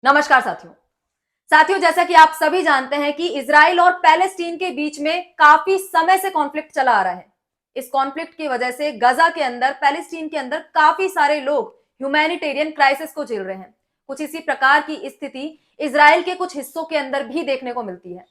नमस्कार साथियों जैसा कि आप सभी जानते हैं कि इजराइल और पैलेस्टीन के बीच में काफी समय से कॉन्फ्लिक्ट चला आ रहा है। इस कॉन्फ्लिक्ट की वजह से गजा के अंदर, पैलेस्टीन के अंदर काफी सारे लोग ह्यूमैनिटेरियन क्राइसिस को झेल रहे हैं। कुछ इसी प्रकार की स्थिति इजराइल के कुछ हिस्सों के अंदर भी देखने को मिलती है।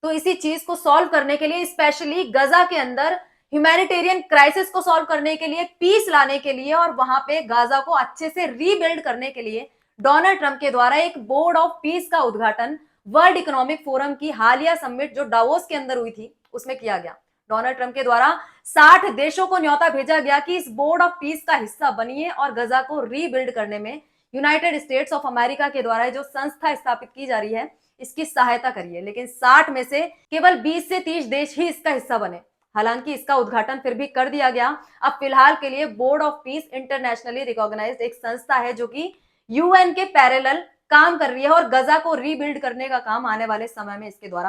तो इसी चीज को सॉल्व करने के लिए, स्पेशली गजा के अंदर ह्यूमैनिटेरियन क्राइसिस को सॉल्व करने के लिए, पीस लाने के लिए और वहां पे गाजा को अच्छे से रीबिल्ड करने के लिए डोनाल्ड ट्रंप के द्वारा एक बोर्ड ऑफ पीस का उद्घाटन वर्ल्ड इकोनॉमिक फोरम की हालिया समिट जो डावोस के अंदर हुई थी उसमें किया गया। डोनाल्ड ट्रंप के द्वारा 60 देशों को न्योता भेजा गया कि इस बोर्ड ऑफ पीस का हिस्सा बनिए और गजा को रीबिल्ड करने में यूनाइटेड स्टेट्स ऑफ अमेरिका के द्वारा जो संस्था स्थापित की जा रही है इसकी सहायता करिए। लेकिन 60 में से केवल 20 से 30 देश ही इसका हिस्सा बने। हालांकि इसका उद्घाटन फिर भी कर दिया गया। अब फिलहाल के लिए board of peace internationally recognised एक संस्था है जो कि यूएन के पैरेलल काम कर रही है और गजा को रीबिल्ड करने का काम आने वाले समय में इसके द्वारा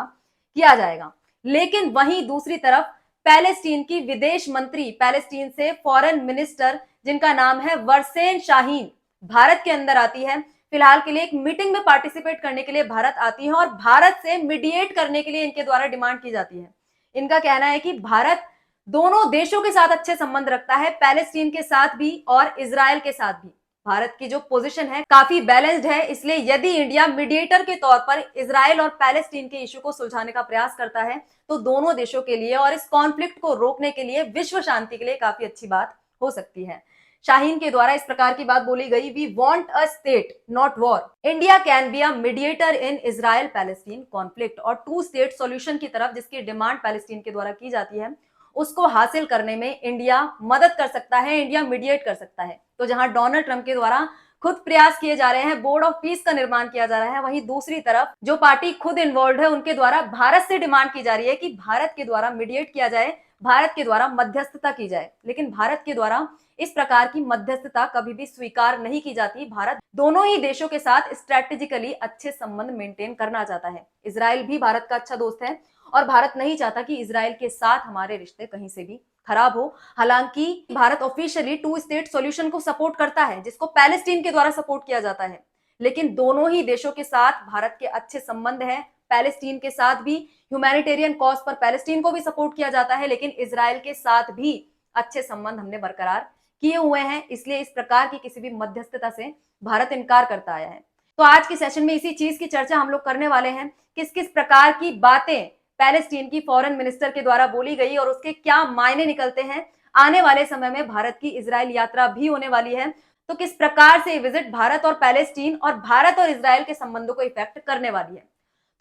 किया जाएगा। लेकिन वहीं दूसरी तरफ पैलेस्टीन की विदेश मंत्री, पैलेस्टीन से फॉरेन मिनिस्टर जिनका नाम है वरसेन शाहीन, भारत के अंदर आती है। फिलहाल के लिए एक मीटिंग में पार्टिसिपेट करने के लिए भारत आती है और भारत से मीडिएट करने के लिए इनके द्वारा डिमांड की जाती है। इनका कहना है कि भारत दोनों देशों के साथ अच्छे संबंध रखता है, पैलेस्टीन के साथ भी और इजराइल के साथ भी। भारत की जो पोजीशन है काफी बैलेंस्ड है, इसलिए यदि इंडिया मीडिएटर के तौर पर इजराइल और पैलेस्टीन के इशू को सुलझाने का प्रयास करता है तो दोनों देशों के लिए और इस कॉन्फ्लिक्ट को रोकने के लिए, विश्व शांति के लिए काफी अच्छी बात हो सकती है। शाहीन के द्वारा इस प्रकार की बात बोली गई, we want a state not war, India can be a mediator in Israel Palestine conflict. और टू स्टेट सॉल्यूशन की तरफ जिसकी डिमांड पैलेस्टीन के द्वारा की जाती है उसको हासिल करने में इंडिया मदद कर सकता है, इंडिया मीडिएट कर सकता है। तो जहां डोनाल्ड ट्रंप के द्वारा खुद प्रयास किए जा रहे हैं, बोर्ड ऑफ पीस का निर्माण किया जा रहा है, वहीं दूसरी तरफ जो पार्टी खुद इन्वॉल्व है उनके द्वारा भारत से डिमांड की जा रही है कि भारत के द्वारा मीडिएट किया जाए, भारत के द्वारा मध्यस्थता की जाए। लेकिन भारत के द्वारा इस प्रकार की मध्यस्थता कभी भी स्वीकार नहीं की जाती। भारत दोनों ही देशों के साथ स्ट्रेटेजिकली अच्छे संबंध मेंटेन करना चाहता है। इजराइल भी भारत का अच्छा दोस्त है और भारत नहीं चाहता कि इजराइल के साथ हमारे रिश्ते कहीं से भी खराब हो। हालांकि भारत ऑफिशियली टू स्टेट सॉल्यूशन को सपोर्ट करता है जिसको पैलेस्टीन के द्वारा सपोर्ट किया जाता है। लेकिन दोनों ही देशों के साथ भारत के अच्छे संबंध है। पैलेस्टीन के साथ भी ह्यूमैनिटेरियन कॉज पर पैलेस्टीन को भी सपोर्ट किया जाता है, लेकिन इजराइल के साथ भी अच्छे संबंध हमने बरकरार किए हुए हैं। इसलिए इस प्रकार की किसी भी मध्यस्थता से भारत इनकार करता आया है। तो आज के सेशन में इसी चीज की चर्चा हम लोग करने वाले हैं, किस किस प्रकार की बातें पैलेस्टीन की फॉरेन मिनिस्टर के द्वारा बोली गई और उसके क्या मायने निकलते हैं। आने वाले समय में भारत की इजराइल यात्रा भी होने वाली है, तो किस प्रकार से विजिट भारत और पैलेस्टीन और भारत और इजराइल के संबंधों को इफेक्ट करने वाली है।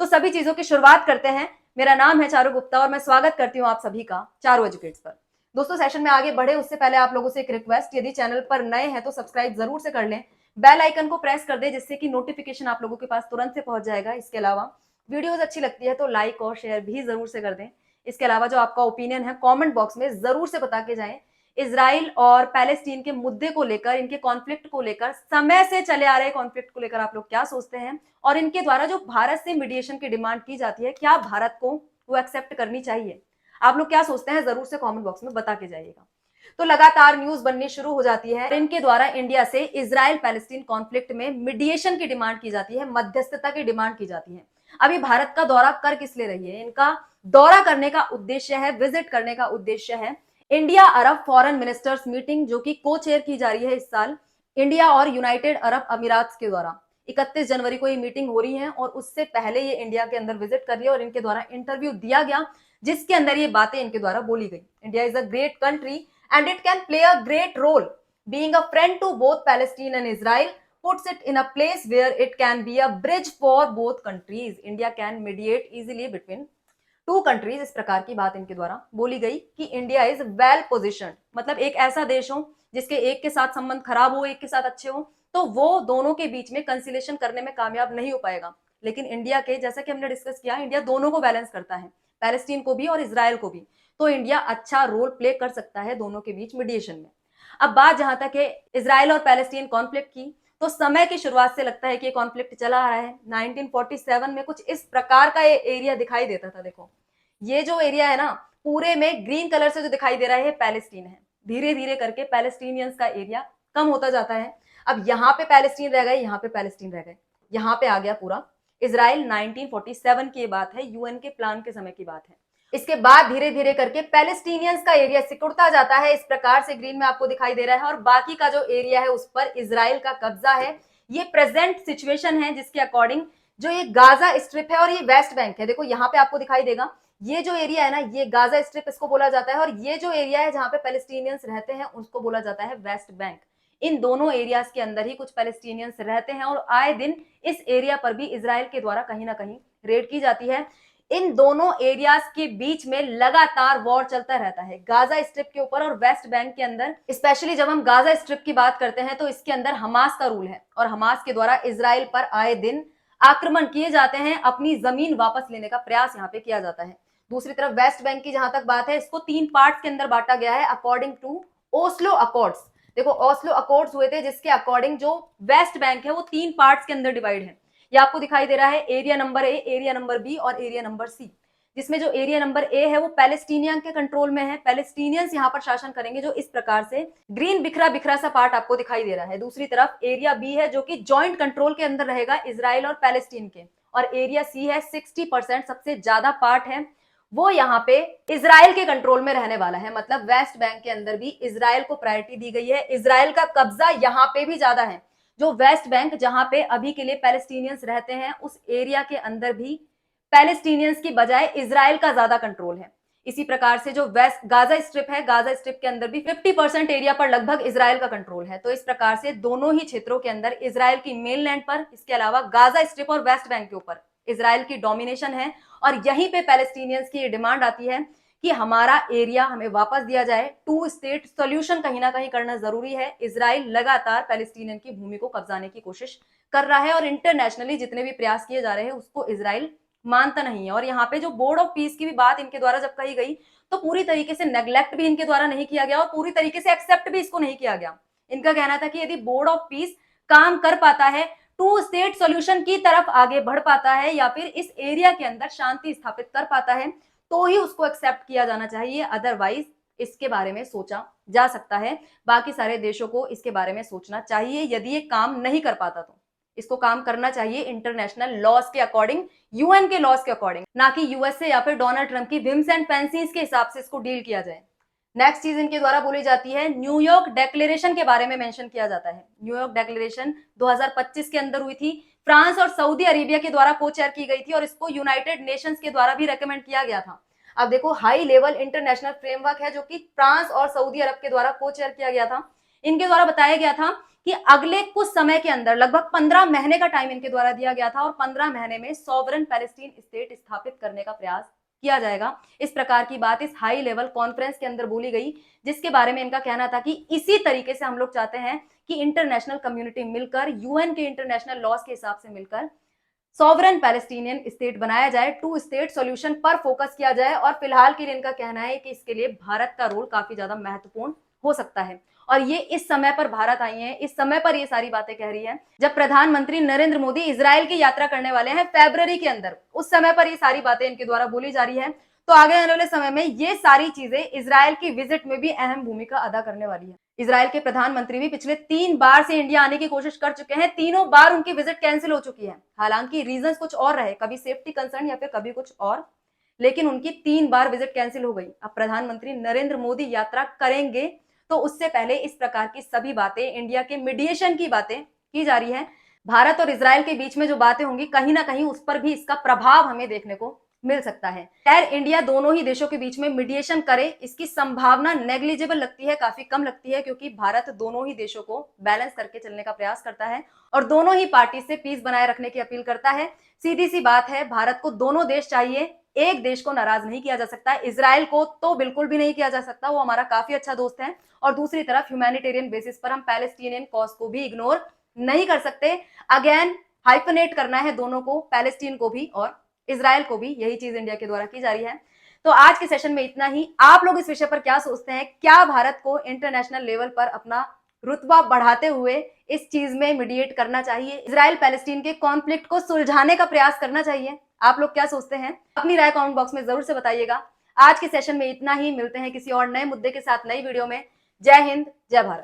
तो सभी चीजों की शुरुआत करते हैं। मेरा नाम है चारू गुप्ता और मैं स्वागत करती हूँ आप सभी का चारू एजुकेट्स पर। दोस्तों, सेशन में आगे बढ़े उससे पहले आप लोगों से एक रिक्वेस्ट, यदि चैनल पर नए हैं तो सब्सक्राइब जरूर से कर लें, बेल आइकन को प्रेस कर दें जिससे कि नोटिफिकेशन आप लोगों के पास तुरंत से पहुंच जाएगा। इसके अलावा वीडियोस अच्छी लगती है तो लाइक और शेयर भी जरूर से कर दें। इसके अलावा जो आपका ओपिनियन है कमेंट बॉक्स में जरूर से बता के जाएं। इजराइल और पैलेस्टीन के मुद्दे को लेकर, इनके कॉन्फ्लिक्ट को लेकर, समय से चले आ रहे कॉन्फ्लिक्ट को लेकर आप लोग क्या सोचते हैं और इनके द्वारा जो भारत से मीडिएशन की डिमांड की जाती है क्या भारत को वो एक्सेप्ट करनी चाहिए। आप लोग क्या सोचते हैं जरूर से कमेंट बॉक्स में बता के जाइएगा। तो लगातार न्यूज बननी शुरू हो जाती है, इनके द्वारा इंडिया से इजराइल पैलेस्टीन कॉन्फ्लिक्ट में मीडिएशन की डिमांड की जाती है, मध्यस्थता की डिमांड की जाती है। अभी भारत का दौरा कर किस लिए रही है? इनका दौरा करने का उद्देश्य है, विजिट करने का उद्देश्य है इंडिया अरब फॉरेन मिनिस्टर्स मीटिंग, जो कि को चेयर की जा रही है इस साल इंडिया और यूनाइटेड अरब अमीरात के द्वारा। 31 जनवरी को ये मीटिंग हो रही है और उससे पहले ये इंडिया के अंदर विजिट कर रही है और इनके द्वारा इंटरव्यू दिया गया जिसके अंदर ये बातें इनके द्वारा बोली गई। India is a great country and it can play a great role. Being a friend to both Palestine and Israel puts it in a place where it can be a bridge for both countries. India can mediate easily between two countries. इस प्रकार की बात इनके द्वारा बोली गई कि India is well position, मतलब एक ऐसा देश हो जिसके एक के साथ संबंध खराब हो, एक के साथ अच्छे हो, तो वो दोनों के बीच में कंसिलेशन करने में कामयाब नहीं हो पाएगा। लेकिन इंडिया के, जैसा कि हमने डिस्कस किया, इंडिया दोनों को बैलेंस करता है, पैलेस्टीन को भी और इजराइल को भी। तो इंडिया अच्छा रोल प्ले कर सकता है दोनों के बीच मीडिएशन में। अब बात जहां तक है इजराइल और पैलेस्टीन कॉन्फ्लिक्ट की, तो समय की शुरुआत से लगता है कि कॉन्फ्लिक्ट चला आ रहा है। 1947 में कुछ इस प्रकार का ये एरिया दिखाई देता था। देखो, ये जो एरिया है ना, पूरे में ग्रीन कलर से जो दिखाई दे रहा है पैलेस्टीन है। धीरे धीरे करके पैलेस्टीनियंस का एरिया कम होता जाता है। अब यहाँ पे पैलेस्टीन रह गए, यहाँ पे पैलेस्टीन रह गए। यहाँ पे आ गया पूरा। इजराइल 1947 की बात है, यूएन के प्लान के समय की बात है। इसके बाद धीरे धीरे करके पैलेस्टीनियंस का एरिया सिकुड़ता जाता है, इस प्रकार से ग्रीन में आपको दिखाई दे रहा है, और बाकी का जो एरिया है उस पर इजराइल का कब्जा है। ये प्रेजेंट सिचुएशन है जिसके अकॉर्डिंग जो ये गाजा स्ट्रिप है और ये वेस्ट बैंक है, देखो यहाँ पे आपको दिखाई देगा, ये जो एरिया है ना, ये गाजा स्ट्रिप इसको बोला जाता है, और ये जो एरिया है जहां पे पैलेस्टीनियंस रहते हैं उसको बोला जाता है वेस्ट बैंक। इन दोनों एरियाज के अंदर ही कुछ पैलेस्टीनियंस रहते हैं, और आए दिन इस एरिया पर भी इजराइल के द्वारा कहीं ना कहीं रेड की जाती है। इन दोनों एरियाज के बीच में लगातार वॉर चलता रहता है, गाजा स्ट्रिप के ऊपर और वेस्ट बैंक के अंदर। स्पेशली जब हम गाजा स्ट्रिप की बात करते हैं तो इसके अंदर हमास का रूल है, और हमास के द्वारा इजराइल पर आए दिन आक्रमण किए जाते हैं, अपनी जमीन वापस लेने का प्रयास यहाँ पे किया जाता है। दूसरी तरफ वेस्ट बैंक की जहां तक बात है, इसको 3 पार्ट्स के अंदर बांटा गया है अकॉर्डिंग टू ओस्लो अकॉर्ड्स। देखो ओस्लो अकॉर्ड्स हुए थे जिसके अकॉर्डिंग जो वेस्ट बैंक है वो 3 पार्ट्स के अंदर डिवाइड है। ये आपको दिखाई दे रहा है area number A, area number B और एरिया नंबर सी, जिसमें जो एरिया नंबर ए है वो पैलेस्टीनियन के कंट्रोल में है, पैलेस्टीनियंस यहाँ पर शासन करेंगे, जो इस प्रकार से ग्रीन बिखरा बिखरा सा पार्ट आपको दिखाई दे रहा है। दूसरी तरफ एरिया बी है जो कि जॉइंट कंट्रोल के अंदर रहेगा इजराइल और पैलेस्टीन के, और एरिया सी है 60% सबसे ज्यादा पार्ट है वो यहाँ पे इजराइल के कंट्रोल में रहने वाला है। मतलब वेस्ट बैंक के अंदर भी इजराइल को प्रायोरिटी दी गई है, इजराइल का कब्जा यहाँ पे भी ज्यादा है। जो वेस्ट बैंक जहां पे अभी के लिए पैलेस्टीनियंस रहते हैं उस एरिया के अंदर भी पैलेस्टीनियंस की बजाय इजराइल का ज्यादा कंट्रोल है। इसी प्रकार से जो वेस्ट गाजा स्ट्रिप है, गाजा स्ट्रिप के अंदर भी 50% एरिया पर लगभग इजराइल का कंट्रोल है। तो इस प्रकार से दोनों ही क्षेत्रों के अंदर इजराइल की मेनलैंड पर, इसके अलावा गाजा स्ट्रिप और वेस्ट बैंक के ऊपर इजराइल की डोमिनेशन है, और यहीं पे पैलेस्टीनियंस की ये डिमांड आती है कि हमारा एरिया हमें वापस दिया जाए। 2 स्टेट सॉल्यूशन कहीं ना कहीं करना जरूरी है। इजराइल लगातार पैलेस्टीनियन की भूमि को कब्जाने की कोशिश कर रहा है, और इंटरनेशनली जितने भी प्रयास किए जा रहे हैं उसको इजराइल मानता नहीं है। और यहाँ पे जो बोर्ड ऑफ पीस की भी बात इनके द्वारा जब कही गई तो पूरी तरीके से नेग्लेक्ट भी इनके द्वारा नहीं किया गया और पूरी तरीके से एक्सेप्ट भी इसको नहीं किया गया। इनका कहना था कि यदि बोर्ड ऑफ पीस काम कर पाता है, 2 स्टेट सॉल्यूशन की तरफ आगे बढ़ पाता है, या फिर इस एरिया के अंदर शांति स्थापित कर पाता है, तो ही उसको एक्सेप्ट किया जाना चाहिए, अदरवाइज इसके बारे में सोचा जा सकता है। बाकी सारे देशों को इसके बारे में सोचना चाहिए। यदि ये काम नहीं कर पाता तो इसको काम करना चाहिए इंटरनेशनल लॉज के अकॉर्डिंग, यूएन के लॉज के अकॉर्डिंग, ना कि यूएसए या फिर डोनाल्ड ट्रंप की विम्स एंड फैंसीज के हिसाब से इसको डील किया जाए। नेक्स्ट चीज इनके द्वारा बोली जाती है, न्यूयॉर्क डेक्लेरेशन के बारे में मेंशन किया जाता है। न्यूयॉर्क डेक्लेरेशन 2025 के अंदर हुई थी, फ्रांस और सऊदी अरेबिया के द्वारा को चेयर की गई थी, और इसको यूनाइटेड नेशंस के द्वारा भी रेकमेंड किया गया था। अब देखो हाई लेवल इंटरनेशनल फ्रेमवर्क है जो कि फ्रांस और सऊदी अरब के द्वारा को चेयर किया गया था। इनके द्वारा बताया गया था कि अगले कुछ समय के अंदर, लगभग 15 महीने का टाइम इनके द्वारा दिया गया था, और 15 महीने में सॉवरन पैलेस्टीन स्टेट स्थापित करने का प्रयास किया जाएगा। इस प्रकार की बात इस हाई लेवल कॉन्फ्रेंस के अंदर बोली गई, जिसके बारे में इनका कहना था कि इसी तरीके से हम लोग चाहते हैं कि इंटरनेशनल कम्युनिटी मिलकर, यूएन के इंटरनेशनल लॉज के हिसाब से मिलकर सॉवरन पैलेस्टीनियन स्टेट बनाया जाए, 2 स्टेट सॉल्यूशन पर फोकस किया जाए। और फिलहाल के लिए इनका कहना है कि इसके लिए भारत का रोल काफी ज्यादा महत्वपूर्ण हो सकता है, और ये इस समय पर भारत आई है, इस समय पर ये सारी बातें कह रही है जब प्रधानमंत्री नरेंद्र मोदी इजराइल की यात्रा करने वाले हैं फरवरी के अंदर। उस समय पर ये सारी बातें इनके द्वारा बोली जा रही है। तो आगे आने वाले समय में ये सारी चीजें इजराइल की विजिट में भी अहम भूमिका अदा करने वाली है। इजराइल के प्रधानमंत्री भी पिछले 3 बार से इंडिया आने की कोशिश कर चुके हैं, तीनों बार उनकी विजिट कैंसिल हो चुकी है। हालांकि रीजंस कुछ और रहे, कभी सेफ्टी कंसर्न या फिर कभी कुछ और, लेकिन उनकी 3 बार विजिट कैंसिल हो गई। अब प्रधानमंत्री नरेंद्र मोदी यात्रा करेंगे तो उससे पहले इस प्रकार की सभी बातें, इंडिया के मीडिएशन की बातें की जा रही है। भारत और इजराइल के बीच में जो बातें होंगी कहीं ना कहीं उस पर भी इसका प्रभाव हमें देखने को मिल सकता है। खैर इंडिया दोनों ही देशों के बीच में मीडिएशन करे, इसकी संभावना नेग्लिजिबल लगती है, काफी कम लगती है, क्योंकि भारत दोनों ही देशों को बैलेंस करके चलने का प्रयास करता है और दोनों ही पार्टी से पीस बनाए रखने की अपील करता है। सीधी सी बात है, भारत को दोनों देश चाहिए, एक देश को नाराज नहीं किया जा सकता। इजराइल को तो बिल्कुल भी नहीं किया जा सकता, वो हमारा काफी अच्छा दोस्त है, और दूसरी तरफ ह्यूमैनिटेरियन बेसिस पर हम पैलेस्टीनियन कॉज को भी इग्नोर नहीं कर सकते। अगेन हाइफनेट करना है दोनों को, पैलेस्टीन को भी और इजराइल को भी, यही चीज इंडिया के द्वारा की जा रही है। तो आज के सेशन में इतना ही। आप लोग इस विषय पर क्या सोचते हैं? क्या भारत को इंटरनेशनल लेवल पर अपना रुतबा बढ़ाते हुए इस चीज में मीडिएट करना चाहिए, इजराइल पैलेस्टीन के कॉन्फ्लिक्ट को सुलझाने का प्रयास करना चाहिए? आप लोग क्या सोचते हैं? अपनी राय कमेंट बॉक्स में जरूर से बताइएगा। आज के सेशन में इतना ही, मिलते हैं किसी और नए मुद्दे के साथ नई वीडियो में। जय हिंद, जय भारत।